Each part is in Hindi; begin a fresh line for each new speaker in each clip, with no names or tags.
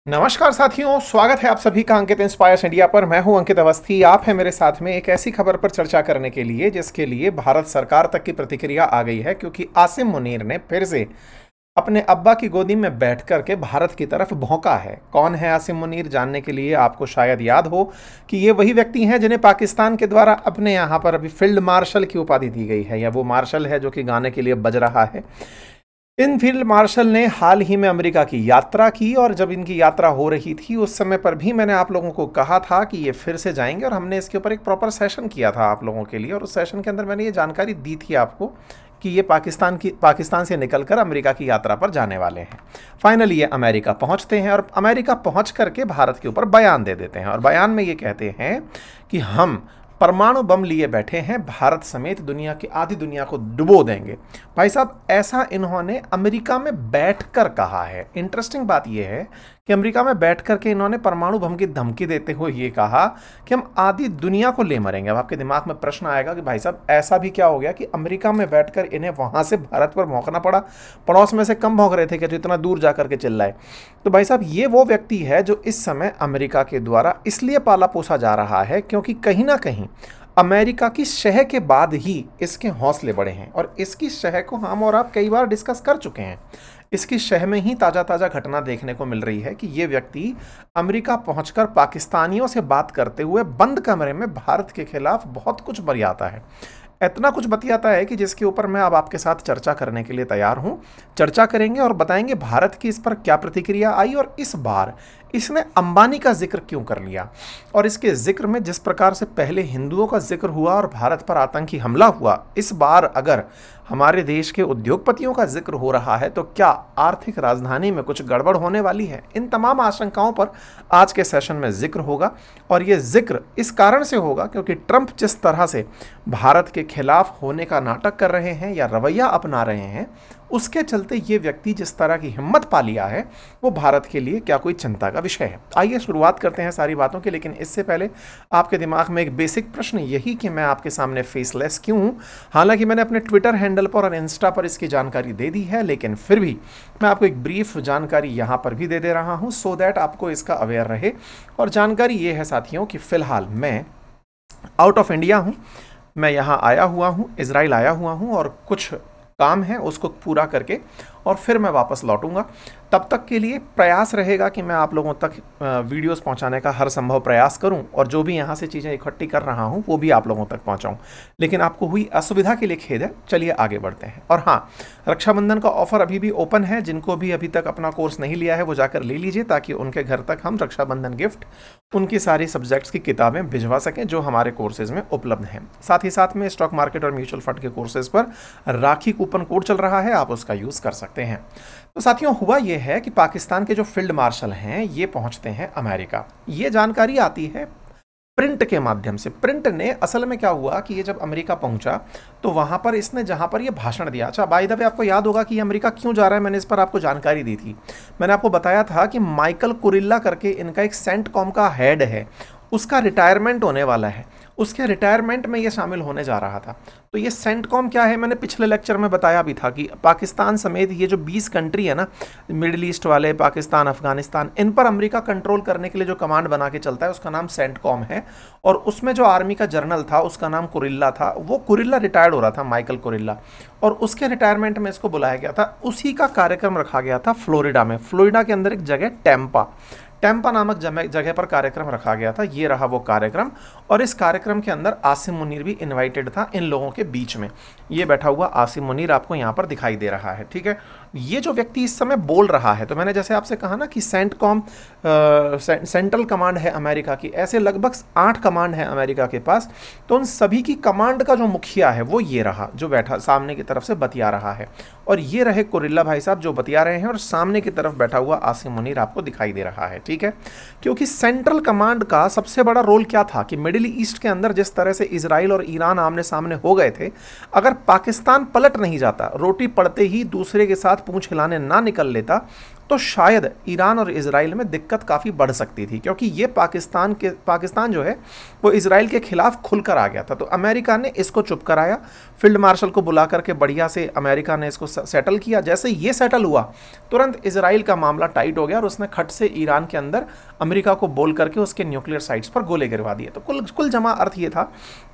नमस्कार साथियों, स्वागत है आप सभी का अंकित इंस्पायर्स इंडिया पर। मैं हूं अंकित अवस्थी। आप हैं मेरे साथ में एक ऐसी खबर पर चर्चा करने के लिए जिसके लिए भारत सरकार तक की प्रतिक्रिया आ गई है, क्योंकि आसिम मुनीर ने फिर से अपने अब्बा की गोदी में बैठ कर के भारत की तरफ भौंका है। कौन है आसिम मुनीर, जानने के लिए आपको शायद याद हो कि ये वही व्यक्ति हैं जिन्हें पाकिस्तान के द्वारा अपने यहाँ पर अभी फील्ड मार्शल की उपाधि दी गई है, या वो मार्शल है जो कि गाने के लिए बज रहा है। इन फील्ड मार्शल ने हाल ही में अमेरिका की यात्रा की, और जब इनकी यात्रा हो रही थी उस समय पर भी मैंने आप लोगों को कहा था कि ये फिर से जाएंगे, और हमने इसके ऊपर एक प्रॉपर सेशन किया था आप लोगों के लिए, और उस सेशन के अंदर मैंने ये जानकारी दी थी आपको कि ये पाकिस्तान से निकलकर अमेरिका की यात्रा पर जाने वाले हैं। फाइनली ये अमेरिका पहुंचते हैं, और अमेरिका पहुंच करके भारत के ऊपर बयान दे देते हैं, और बयान में ये कहते हैं कि हम परमाणु बम लिए बैठे हैं, भारत समेत दुनिया की आधी दुनिया को डुबो देंगे। भाई साहब, ऐसा इन्होंने अमेरिका में बैठकर कहा है। इंटरेस्टिंग बात यह है कि अमेरिका में बैठ करके इन्होंने परमाणु बम की धमकी देते हुए ये कहा कि हम आधी दुनिया को ले मरेंगे। अब आपके दिमाग में प्रश्न आएगा कि भाई साहब ऐसा भी क्या हो गया कि अमेरिका में बैठकर इन्हें वहां से भारत पर भौंकना पड़ा? पड़ोस में से कम भौंक रहे थे कि जो इतना दूर जाकर के चिल्लाए? तो भाई साहब, ये वो व्यक्ति है जो इस समय अमेरिका के द्वारा इसलिए पाला पोसा जा रहा है क्योंकि कहीं ना कहीं अमेरिका की शह के बाद ही इसके हौसले बढ़े हैं, और इसकी शह को हम और आप कई बार डिस्कस कर चुके हैं। इसकी शह में ही ताज़ा ताज़ा घटना देखने को मिल रही है कि ये व्यक्ति अमेरिका पहुंचकर पाकिस्तानियों से बात करते हुए बंद कमरे में भारत के खिलाफ बहुत कुछ बतियाता है। इतना कुछ बतियाता है कि जिसके ऊपर मैं अब आपके साथ चर्चा करने के लिए तैयार हूं। चर्चा करेंगे और बताएंगे भारत की इस पर क्या प्रतिक्रिया आई, और इस बार इसने अंबानी का जिक्र क्यों कर लिया, और इसके जिक्र में जिस प्रकार से पहले हिंदुओं का जिक्र हुआ और भारत पर आतंकी हमला हुआ, इस बार अगर हमारे देश के उद्योगपतियों का जिक्र हो रहा है तो क्या आर्थिक राजधानी में कुछ गड़बड़ होने वाली है? इन तमाम आशंकाओं पर आज के सेशन में जिक्र होगा, और ये जिक्र इस कारण से होगा क्योंकि ट्रंप जिस तरह से भारत के खिलाफ होने का नाटक कर रहे हैं या रवैया अपना रहे हैं, उसके चलते ये व्यक्ति जिस तरह की हिम्मत पा लिया है वो भारत के लिए क्या कोई चिंता का विषय है। आइए शुरुआत करते हैं सारी बातों की, लेकिन इससे पहले आपके दिमाग में एक बेसिक प्रश्न यही कि मैं आपके सामने फेसलेस क्यों हूं। हालांकि मैंने अपने ट्विटर हैंडल पर और इंस्टा पर इसकी जानकारी दे दी है, लेकिन फिर भी मैं आपको एक ब्रीफ जानकारी यहां पर भी दे रहा हूं सो दैट आपको इसका अवेयर रहे। और जानकारी ये है साथियों कि फिलहाल मैं आउट ऑफ इंडिया हूं, मैं यहाँ आया हुआ हूँ, इजराइल आया हुआ हूँ, और कुछ काम है उसको पूरा करके और फिर मैं वापस लौटूंगा। तब तक के लिए प्रयास रहेगा कि मैं आप लोगों तक वीडियोस पहुंचाने का हर संभव प्रयास करूं, और जो भी यहां से चीज़ें इकट्ठी कर रहा हूं वो भी आप लोगों तक पहुंचाऊं। लेकिन आपको हुई असुविधा के लिए खेद है। चलिए आगे बढ़ते हैं। और हाँ, रक्षाबंधन का ऑफर अभी भी ओपन है। जिनको भी अभी तक अपना कोर्स नहीं लिया है वो जाकर ले लीजिए, ताकि उनके घर तक हम रक्षाबंधन गिफ्ट उनकी सारी सब्जेक्ट्स की किताबें भिजवा सकें जो हमारे कोर्सेज में उपलब्ध हैं। साथ ही साथ में स्टॉक मार्केट और म्यूचुअल फंड के कोर्सेज पर राखी कूपन कोड चल रहा है, आप उसका यूज़ कर सकते हैं। तो साथियों, हुआ यह है कि पाकिस्तान के जो फील्ड मार्शल हैं ये पहुंचते हैं अमेरिका। ये जानकारी आती है प्रिंट के माध्यम से। प्रिंट ने असल में क्या हुआ कि ये जब अमेरिका पहुंचा तो वहां पर इसने जहां पर ये भाषण दिया, अच्छा बाय द वे आपको याद होगा कि ये अमेरिका क्यों जा रहा है, मैंने इस पर आपको जानकारी दी थी। मैंने आपको बताया था कि माइकल कुरिल्ला करके इनका एक सेंटकॉम का हेड है, उसका रिटायरमेंट होने वाला है। उसके रिटायरमेंट में ये शामिल होने जा रहा था। तो ये सेंटकॉम क्या है, मैंने पिछले लेक्चर में बताया भी था कि पाकिस्तान समेत ये जो 20 कंट्री है ना, मिडिल ईस्ट वाले, पाकिस्तान, अफगानिस्तान, इन पर अमेरिका कंट्रोल करने के लिए जो कमांड बना के चलता है उसका नाम सेंटकॉम है। और उसमें जो आर्मी का जनरल था उसका नाम कुरिल्ला था। वो कुरिल्ला रिटायर्ड हो रहा था, माइकल कुरिल्ला, और उसके रिटायरमेंट में इसको बुलाया गया था। उसी का कार्यक्रम रखा गया था फ्लोरिडा में। फ्लोरिडा के अंदर एक जगह टैंपा नामक जगह पर कार्यक्रम रखा गया था। ये रहा वो कार्यक्रम, और इस कार्यक्रम के अंदर आसिम मुनीर भी इनवाइटेड था इन लोगों के बीच में। ये बैठा हुआ आसिम मुनीर आपको यहाँ पर दिखाई दे रहा है, ठीक है। ये जो व्यक्ति इस समय बोल रहा है, तो मैंने जैसे आपसे कहा ना कि सेंटकॉम सेंट्रल कमांड है अमेरिका की, ऐसे लगभग 8 कमांड है अमेरिका के पास। तो उन सभी की कमांड का जो मुखिया है वो ये रहा, जो बैठा सामने की तरफ से बतिया रहा है। और ये रहे कुरिल्ला भाई साहब जो बतिया रहे हैं, और सामने की तरफ बैठा हुआ आसिम मुनीर आपको दिखाई दे रहा है, ठीक है। क्योंकि सेंट्रल कमांड का सबसे बड़ा रोल क्या था कि मिडिल ईस्ट के अंदर जिस तरह से इजराइल और ईरान आमने सामने हो गए थे, अगर पाकिस्तान पलट नहीं जाता, रोटी पड़ते ही दूसरे के साथ पूंछ हिलाने ना निकल लेता, तो शायद ईरान और इजराइल में दिक्कत काफ़ी बढ़ सकती थी, क्योंकि ये पाकिस्तान जो है वो इजराइल के खिलाफ खुलकर आ गया था। तो अमेरिका ने इसको चुप कराया, फील्ड मार्शल को बुला करके बढ़िया से अमेरिका ने इसको सेटल किया। जैसे ये सेटल हुआ तुरंत इजराइल का मामला टाइट हो गया और उसने खट से ईरान के अंदर अमेरिका को बोल करके उसके न्यूक्लियर साइट्स पर गोले गिरवा दिए। तो कुल जमा अर्थ ये था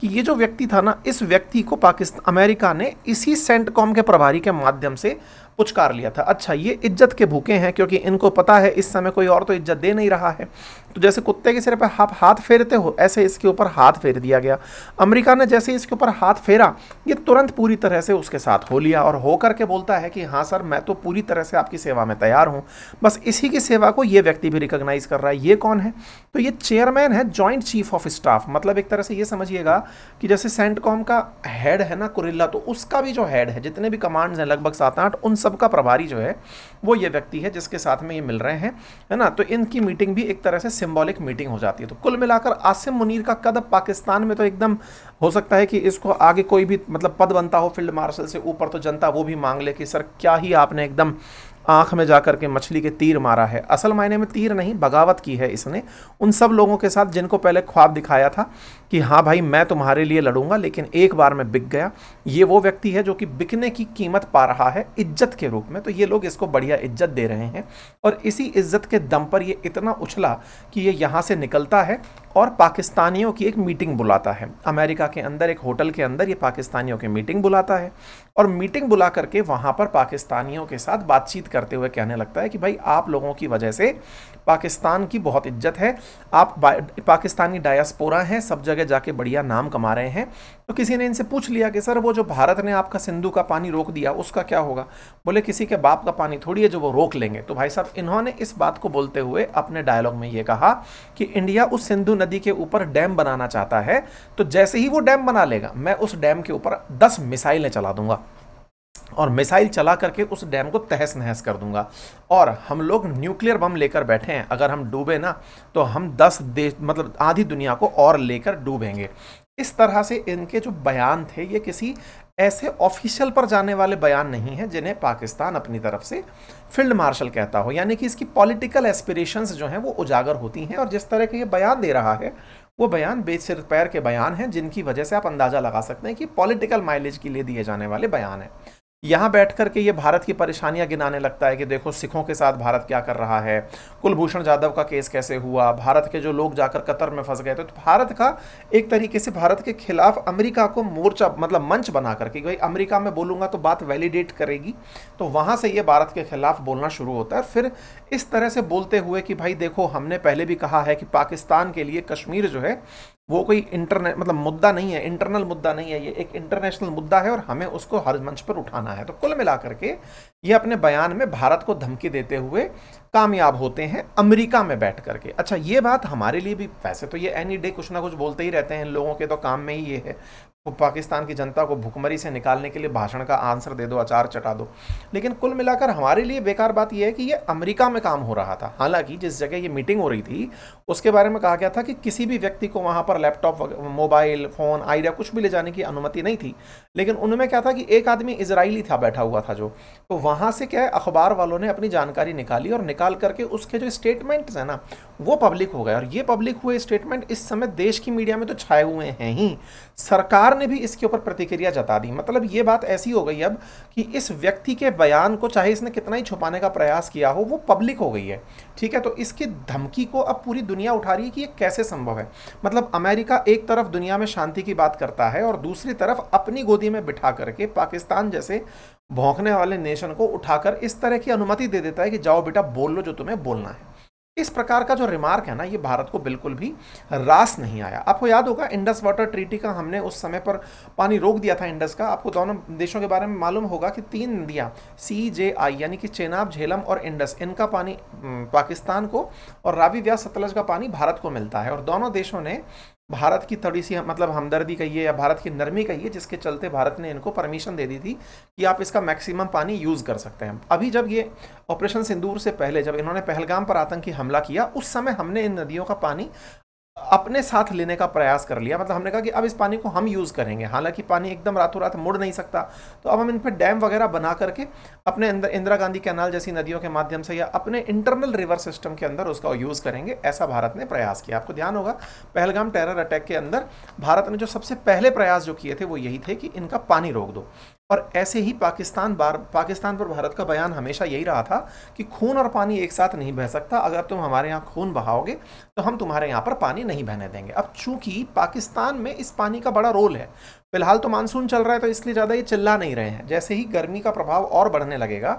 कि ये जो व्यक्ति था ना, इस व्यक्ति को अमेरिका ने इसी सेंटकॉम के प्रभारी के माध्यम से पुचकार लिया था। अच्छा, ये इज्जत के भूखे हैं, क्योंकि इनको पता है इस समय कोई और तो इज्जत दे नहीं रहा है। तो जैसे कुत्ते के सिर पर आप हाथ फेरते हो, ऐसे इसके ऊपर हाथ फेर दिया गया। अमेरिका ने जैसे इसके ऊपर हाथ फेरा, ये तुरंत पूरी तरह से उसके साथ हो लिया और हो करके बोलता है कि हाँ सर, मैं तो पूरी तरह से आपकी सेवा में तैयार हूँ। बस इसी की सेवा को ये व्यक्ति भी रिकॉग्नाइज कर रहा है। ये कौन है? तो ये चेयरमैन है जॉइंट चीफ ऑफ स्टाफ। मतलब एक तरह से ये समझिएगा कि जैसे सेंटकॉम का हेड है ना कुरिल्ला, तो उसका भी जो हेड है, जितने भी कमांड्स हैं लगभग 7-8, उन सब का प्रभारी जो है वो ये व्यक्ति है जिसके साथ में ये मिल रहे हैं, है ना। तो इनकी मीटिंग भी एक तरह से सिंबॉलिक मीटिंग हो जाती है। तो कुल मिलाकर आसिम मुनीर का कद पाकिस्तान में तो एकदम हो सकता है कि इसको आगे कोई भी मतलब पद बनता हो फील्ड मार्शल से ऊपर, तो जनता वो भी मांग ले कि सर क्या ही आपने एकदम आंख में जाकर के मछली के तीर मारा है। असल मायने में तीर नहीं, बगावत की है इसने उन सब लोगों के साथ जिनको पहले ख्वाब दिखाया था कि हाँ भाई मैं तुम्हारे लिए लड़ूंगा, लेकिन एक बार में बिक गया। ये वो व्यक्ति है जो कि बिकने की कीमत पा रहा है इज्जत के रूप में। तो ये लोग इसको बढ़िया इज्जत दे रहे हैं और इसी इज्जत के दम पर ये इतना उछला कि ये यहाँ से निकलता है और पाकिस्तानियों की एक मीटिंग बुलाता है। अमेरिका के अंदर एक होटल के अंदर ये पाकिस्तानियों की मीटिंग बुलाता है और मीटिंग बुला करके वहाँ पर पाकिस्तानियों के साथ बातचीत करते हुए कहने लगता है कि भाई आप लोगों की वजह से पाकिस्तान की बहुत इज्जत है, आप पाकिस्तानी डायस्पोरा हैं, सब जगह जाके बढ़िया नाम कमा रहे हैं। तो किसी ने इनसे पूछ लिया कि सर वो जो भारत ने आपका सिंधु का पानी रोक दिया उसका क्या होगा? बोले किसी के बाप का पानी थोड़ी है जो वो रोक लेंगे। तो भाई साहब इन्होंने इस बात को बोलते हुए अपने डायलॉग में ये कहा कि इंडिया उस सिंधु नदी के ऊपर डैम बनाना चाहता है, तो जैसे ही वो डैम बना लेगा मैं उस डैम के ऊपर 10 मिसाइलें चला दूंगा और मिसाइल चला करके उस डैम को तहस नहस कर दूंगा। और हम लोग न्यूक्लियर बम लेकर बैठे हैं, अगर हम डूबे ना तो हम 10 देश मतलब आधी दुनिया को और लेकर डूबेंगे। इस तरह से इनके जो बयान थे ये किसी ऐसे ऑफिशियल पर जाने वाले बयान नहीं है जिन्हें पाकिस्तान अपनी तरफ से फील्ड मार्शल कहता हो, यानी कि इसकी पॉलिटिकल एस्पिरेशंस जो हैं वो उजागर होती हैं। और जिस तरह के ये बयान दे रहा है वो बयान बेसिर पैर के बयान हैं, जिनकी वजह से आप अंदाजा लगा सकते हैं कि पॉलिटिकल माइलेज के लिए दिए जाने वाले बयान हैं। यहाँ बैठ कर के ये भारत की परेशानियां गिनाने लगता है कि देखो सिखों के साथ भारत क्या कर रहा है, कुलभूषण जाधव का केस कैसे हुआ, भारत के जो लोग जाकर कतर में फंस गए थे। तो भारत का एक तरीके से भारत के खिलाफ अमेरिका को मोर्चा मतलब मंच बना करके भाई अमेरिका में बोलूंगा तो बात वैलिडेट करेगी, तो वहाँ से ये भारत के खिलाफ बोलना शुरू होता है। फिर इस तरह से बोलते हुए कि भाई देखो हमने पहले भी कहा है कि पाकिस्तान के लिए कश्मीर जो है वो कोई मतलब मुद्दा नहीं है, इंटरनल मुद्दा नहीं है, ये एक इंटरनेशनल मुद्दा है और हमें उसको हर मंच पर उठाना है। तो कुल मिलाकर के ये अपने बयान में भारत को धमकी देते हुए कामयाब होते हैं अमेरिका में बैठ करके। अच्छा ये बात हमारे लिए भी, वैसे तो ये एनी डे कुछ ना कुछ बोलते ही रहते हैं, इन लोगों के तो काम में ही ये है वो पाकिस्तान की जनता को भुखमरी से निकालने के लिए भाषण का आंसर दे दो, अचार चटा दो। लेकिन कुल मिलाकर हमारे लिए बेकार बात यह है कि ये अमेरिका में काम हो रहा था। हालांकि जिस जगह ये मीटिंग हो रही थी उसके बारे में कहा गया था कि किसी भी व्यक्ति को वहां पर लैपटॉप, मोबाइल फोन, आइडिया कुछ भी ले जाने की अनुमति नहीं थी। लेकिन उनमें क्या था कि एक आदमी इजरायली था बैठा हुआ था जो, तो वहां से क्या है अखबार वालों ने अपनी जानकारी निकाली और निकाल करके उसके जो स्टेटमेंट्स हैं ना वो पब्लिक हो गए। और ये पब्लिक हुए स्टेटमेंट इस समय देश की मीडिया में तो छाए हुए हैं ही, सरकार ने भी इसके ऊपर प्रतिक्रिया जता दी। मतलब ये बात ऐसी हो गई अब कि इस व्यक्ति के बयान को चाहे इसने कितना ही छुपाने का प्रयास किया हो वो पब्लिक हो गई है, ठीक है। तो इसकी धमकी को अब पूरी दुनिया उठा रही है कि ये कैसे संभव है। मतलब अमेरिका एक तरफ दुनिया में शांति की बात करता है और दूसरी तरफ अपनी गोदी में बिठा करके पाकिस्तान जैसे भौंकने वाले नेशन को उठाकर इस तरह की अनुमति दे देता है कि जाओ बेटा बोल लो जो तुम्हें बोलना है। इस प्रकार का जो रिमार्क है ना ये भारत को बिल्कुल भी रास नहीं आया। आपको याद होगा इंडस वाटर ट्रीटी का हमने उस समय पर पानी रोक दिया था इंडस का। आपको दोनों देशों के बारे में मालूम होगा कि 3 नदियां CJI यानी कि चेनाब, झेलम और इंडस, इनका पानी पाकिस्तान को और रावी, व्यास, सतलज का पानी भारत को मिलता है। और दोनों देशों ने भारत की थोड़ी सी मतलब हमदर्दी कहिए या भारत की नरमी कहिए, जिसके चलते भारत ने इनको परमिशन दे दी थी कि आप इसका मैक्सिमम पानी यूज़ कर सकते हैं। अभी जब ये ऑपरेशन सिंदूर से पहले जब इन्होंने पहलगाम पर आतंकी हमला किया उस समय हमने इन नदियों का पानी अपने साथ लेने का प्रयास कर लिया। मतलब हमने कहा कि अब इस पानी को हम यूज़ करेंगे, हालांकि पानी एकदम रातों रात मुड़ नहीं सकता, तो अब हम इन पर डैम वगैरह बना करके अपने अंदर इंदिरा गांधी कैनाल जैसी नदियों के माध्यम से या अपने इंटरनल रिवर सिस्टम के अंदर उसका यूज़ करेंगे, ऐसा भारत ने प्रयास किया। आपको ध्यान होगा पहलगाम टेरर अटैक के अंदर भारत ने जो सबसे पहले प्रयास जो किए थे वो यही थे कि इनका पानी रोक दो। और ऐसे ही पाकिस्तान पर भारत का बयान हमेशा यही रहा था कि खून और पानी एक साथ नहीं बह सकता, अगर तुम हमारे यहाँ खून बहाओगे तो हम तुम्हारे यहाँ पर पानी नहीं बहने देंगे। अब चूंकि पाकिस्तान में इस पानी का बड़ा रोल है, फिलहाल तो मानसून चल रहा है तो इसलिए ज़्यादा ये चिल्ला नहीं रहे हैं, जैसे ही गर्मी का प्रभाव और बढ़ने लगेगा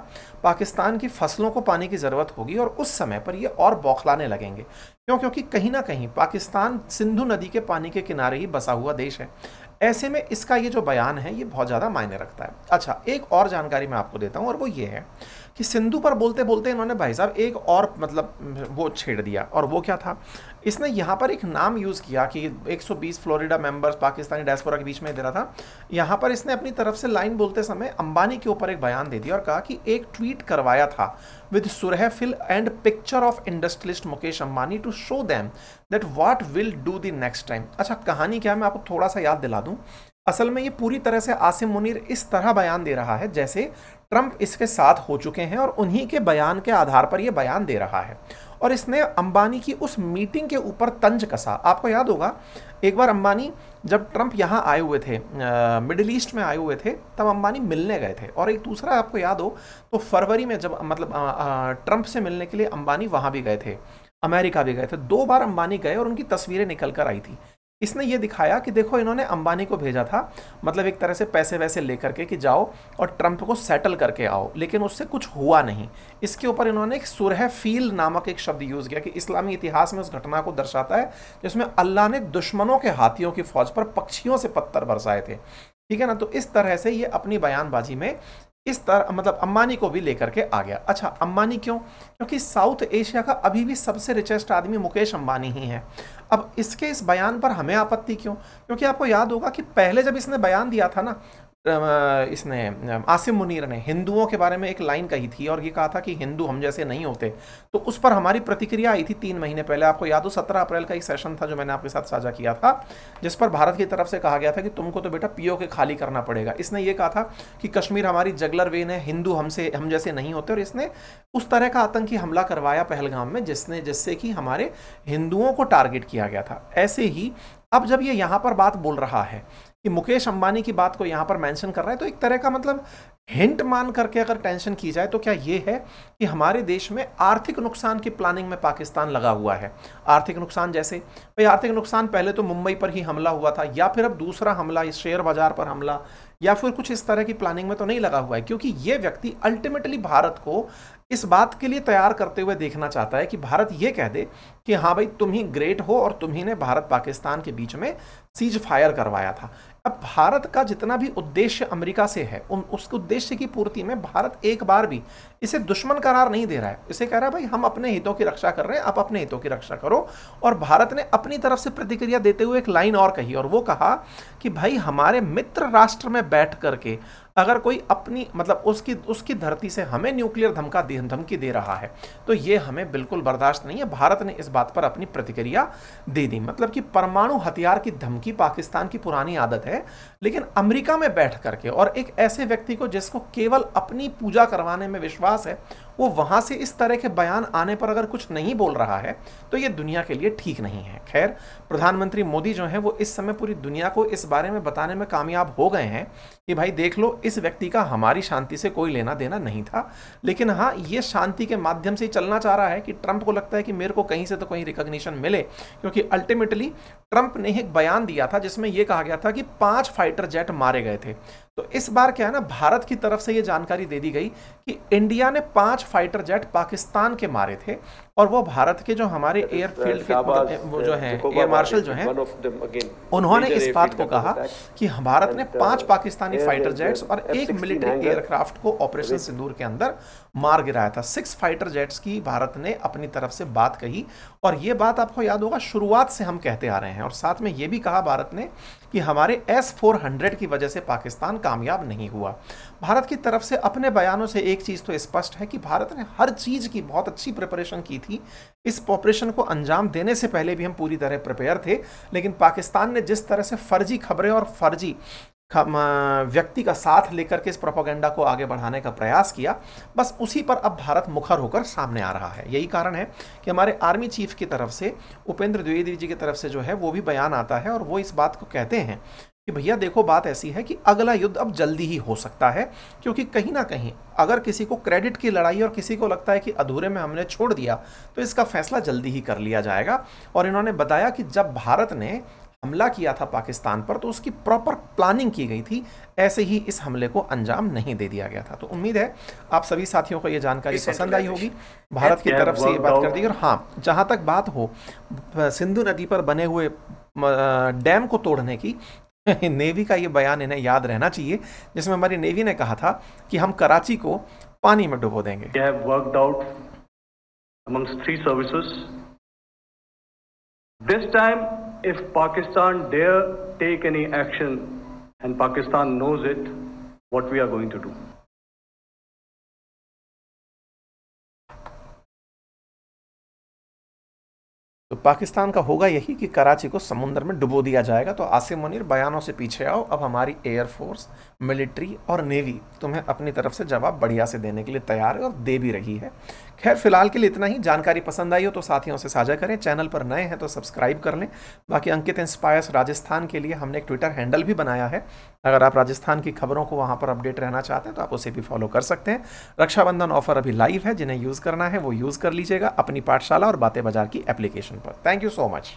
पाकिस्तान की फसलों को पानी की ज़रूरत होगी और उस समय पर ये और बौखलाने लगेंगे। क्यों? क्योंकि कहीं ना कहीं पाकिस्तान सिंधु नदी के पानी के किनारे ही बसा हुआ देश है। ऐसे में इसका ये जो बयान है ये बहुत ज़्यादा मायने रखता है। अच्छा, एक और जानकारी मैं आपको देता हूँ और वो ये है कि सिंधु पर बोलते बोलते इन्होंने भाई साहब एक और मतलब वो छेड़ दिया, और वो क्या था, इसने यहाँ पर एक नाम यूज़ किया कि 120 फ्लोरिडा मेंबर्स पाकिस्तानी डायस्पोरा के बीच में दे रहा था। यहाँ पर इसने अपनी तरफ से लाइन बोलते समय अंबानी के ऊपर एक बयान दे दिया और कहा कि एक ट्वीट करवाया था विद सुरहफिल and picture of industrialist Mukesh Ambani to show them that what will do the next time. अच्छा, कहानी क्या है मैं आपको थोड़ा सा याद दिला दूं। असल में ये पूरी तरह से आसिम मुनीर इस तरह बयान दे रहा है जैसे ट्रंप इसके साथ हो चुके हैं और उन्हीं के बयान के आधार पर ये बयान दे रहा है। और इसने अंबानी की उस मीटिंग के ऊपर तंज कसा। आपको याद होगा एक बार अंबानी जब ट्रंप यहाँ आए हुए थे, मिडिल ईस्ट में आए हुए थे, तब अंबानी मिलने गए थे। और एक दूसरा आपको याद हो तो फरवरी में जब मतलब ट्रंप से मिलने के लिए अंबानी वहाँ भी गए थे, अमेरिका भी गए थे। 2 बार अंबानी गए और उनकी तस्वीरें निकल कर आई थी। इसने ये दिखाया कि देखो इन्होंने अंबानी को भेजा था मतलब एक तरह से पैसे वैसे लेकर के कि जाओ और ट्रंप को सेटल करके आओ, लेकिन उससे कुछ हुआ नहीं। इसके ऊपर इन्होंने एक सुरहफील नामक एक शब्द यूज़ किया कि इस्लामी इतिहास में उस घटना को दर्शाता है जिसमें अल्लाह ने दुश्मनों के हाथियों की फौज पर पक्षियों से पत्थर बरसाए थे। ठीक है ना। तो इस तरह से ये अपनी बयानबाजी में इस तरह मतलब अंबानी को भी लेकर के आ गया। अच्छा, अंबानी क्यों? क्योंकि साउथ एशिया का अभी भी सबसे रिचेस्ट आदमी मुकेश अंबानी ही है। अब इसके इस बयान पर हमें आपत्ति क्यों? क्योंकि आपको याद होगा कि पहले जब इसने बयान दिया था ना, इसने आसिम मुनीर ने हिंदुओं के बारे में एक लाइन कही थी और ये कहा था कि हिंदू हम जैसे नहीं होते, तो उस पर हमारी प्रतिक्रिया आई थी 3 महीने पहले। आपको याद हो 17 अप्रैल का एक सेशन था जो मैंने आपके साथ साझा किया था, जिस पर भारत की तरफ से कहा गया था कि तुमको तो बेटा पीओके खाली करना पड़ेगा। इसने ये कहा था कि कश्मीर हमारी जगलर वेन है, हिंदू हम जैसे नहीं होते, और इसने उस तरह का आतंकी हमला करवाया पहलगाम में जिससे कि हमारे हिंदुओं को टारगेट किया गया था। ऐसे ही अब जब ये यहाँ पर बात बोल रहा है कि मुकेश अंबानी की बात को यहाँ पर मेंशन कर रहा है, तो एक तरह का मतलब हिंट मान करके अगर टेंशन की जाए तो क्या ये है कि हमारे देश में आर्थिक नुकसान की प्लानिंग में पाकिस्तान लगा हुआ है। आर्थिक नुकसान जैसे भाई आर्थिक नुकसान पहले तो मुंबई पर ही हमला हुआ था, या फिर अब दूसरा हमला इस शेयर बाजार पर हमला, या फिर कुछ इस तरह की प्लानिंग में तो नहीं लगा हुआ है। क्योंकि ये व्यक्ति अल्टीमेटली भारत को इस बात के लिए तैयार करते हुए देखना चाहता है कि भारत ये कह दे कि हाँ भाई तुम ही ग्रेट हो और तुम ही ने भारत पाकिस्तान के बीच में सीज फायर करवाया था। अब भारत का जितना भी उद्देश्य अमेरिका से है उस उद्देश्य की पूर्ति में भारत एक बार भी इसे दुश्मन करार नहीं दे रहा है। इसे कह रहा है भाई हम अपने हितों की रक्षा कर रहे हैं, आप अपने हितों की रक्षा करो। और भारत ने अपनी तरफ से प्रतिक्रिया देते हुए एक लाइन और कही, और वो कहा कि भाई हमारे मित्र राष्ट्र में बैठ करके अगर कोई अपनी मतलब उसकी धरती से हमें न्यूक्लियर धमकी दे रहा है तो ये हमें बिल्कुल बर्दाश्त नहीं है। भारत ने इस बात पर अपनी प्रतिक्रिया दे दी। मतलब कि परमाणु हथियार की धमकी पाकिस्तान की पुरानी आदत है, लेकिन अमेरिका में बैठ करके और एक ऐसे व्यक्ति को जिसको केवल अपनी पूजा करवाने में विश्वास है, वो वहां से इस तरह के बयान आने पर अगर कुछ नहीं बोल रहा है तो ये दुनिया के लिए ठीक नहीं है। खैर, प्रधानमंत्री मोदी जो है वो इस समय पूरी दुनिया को इस बारे में बताने में कामयाब हो गए हैं कि भाई देख लो इस व्यक्ति का हमारी शांति से कोई लेना देना नहीं था, लेकिन हाँ ये शांति के माध्यम से ही चलना चाह रहा है कि ट्रंप को लगता है कि मेरे को कहीं से तो कहीं रिकॉग्निशन मिले। क्योंकि अल्टीमेटली ट्रंप ने एक बयान दिया था जिसमें यह कहा गया था कि 5 फाइटर जेट मारे गए थे। तो इस बार क्या है ना, भारत की तरफ से यह जानकारी दे दी गई कि इंडिया ने 5 फाइटर जेट पाकिस्तान के मारे थे, और वो भारत के जो हमारे एयरफील्ड के वो जो है एयर मार्शल जो हैं उन्होंने इस बात को कहा कि भारत ने 5 पाकिस्तानी फाइटर जेट्स और 1 मिलिट्री एयरक्राफ्ट को ऑपरेशन सिंदूर के अंदर मार गिराया था। 6 फाइटर जेट्स की भारत ने अपनी तरफ से बात कही, और ये बात आपको याद होगा शुरुआत से हम कहते आ रहे हैं। और साथ में ये भी कहा भारत ने कि हमारे S-400 की वजह से पाकिस्तान कामयाब नहीं हुआ। भारत की तरफ से अपने बयानों से एक चीज़ तो स्पष्ट है कि भारत ने हर चीज़ की बहुत अच्छी प्रिपरेशन की थी। इस ऑपरेशन को अंजाम देने से पहले भी हम पूरी तरह प्रिपेयर थे, लेकिन पाकिस्तान ने जिस तरह से फर्जी खबरें और फर्जी व्यक्ति का साथ लेकर के इस प्रोपेगेंडा को आगे बढ़ाने का प्रयास किया, बस उसी पर अब भारत मुखर होकर सामने आ रहा है। यही कारण है कि हमारे आर्मी चीफ की तरफ से, उपेंद्र द्विवेदी जी की तरफ से जो है वो भी बयान आता है और वो इस बात को कहते हैं कि भैया देखो, बात ऐसी है कि अगला युद्ध अब जल्दी ही हो सकता है, क्योंकि कहीं ना कहीं अगर किसी को क्रेडिट की लड़ाई और किसी को लगता है कि अधूरे में हमने छोड़ दिया, तो इसका फैसला जल्दी ही कर लिया जाएगा। और इन्होंने बताया कि जब भारत ने हमला किया था पाकिस्तान पर तो उसकी प्रॉपर प्लानिंग की गई थी, ऐसे ही इस हमले को अंजाम नहीं दे दिया गया था। तो उम्मीद है आप सभी साथियों को ये जानकारी पसंद आई होगी। भारत की तरफ से ये बात कर दी। और हाँ, जहाँ तक बात हो सिंधु नदी पर बने हुए डैम को तोड़ने की, नेवी का ये बयान इन्हें याद रहना चाहिए, जिसमें हमारी नेवी ने कहा था कि हम कराची को पानी में डुबो देंगे।
They have worked out amongst 3 services. This time, if Pakistan dare take any action, and Pakistan knows it, what we are going to do.
तो पाकिस्तान का होगा यही कि कराची को समुद्र में डुबो दिया जाएगा। तो आसिम मुनीर, बयानों से पीछे आओ, अब हमारी एयरफोर्स, मिलिट्री और नेवी तुम्हें अपनी तरफ से जवाब बढ़िया से देने के लिए तैयार है और दे भी रही है। खैर, फिलहाल के लिए इतना ही। जानकारी पसंद आई हो तो साथियों से साझा करें, चैनल पर नए हैं तो सब्सक्राइब कर लें। बाकी अंकित इंस्पायर्स राजस्थान के लिए हमने एक ट्विटर हैंडल भी बनाया है, अगर आप राजस्थान की खबरों को वहाँ पर अपडेट रहना चाहते हैं तो आप उसे भी फॉलो कर सकते हैं। रक्षाबंधन ऑफर अभी लाइव है, जिन्हें यूज़ करना है वो यूज़ कर लीजिएगा अपनी पाठशाला और बातें बाजार की एप्लीकेशन पर। Thank you so much.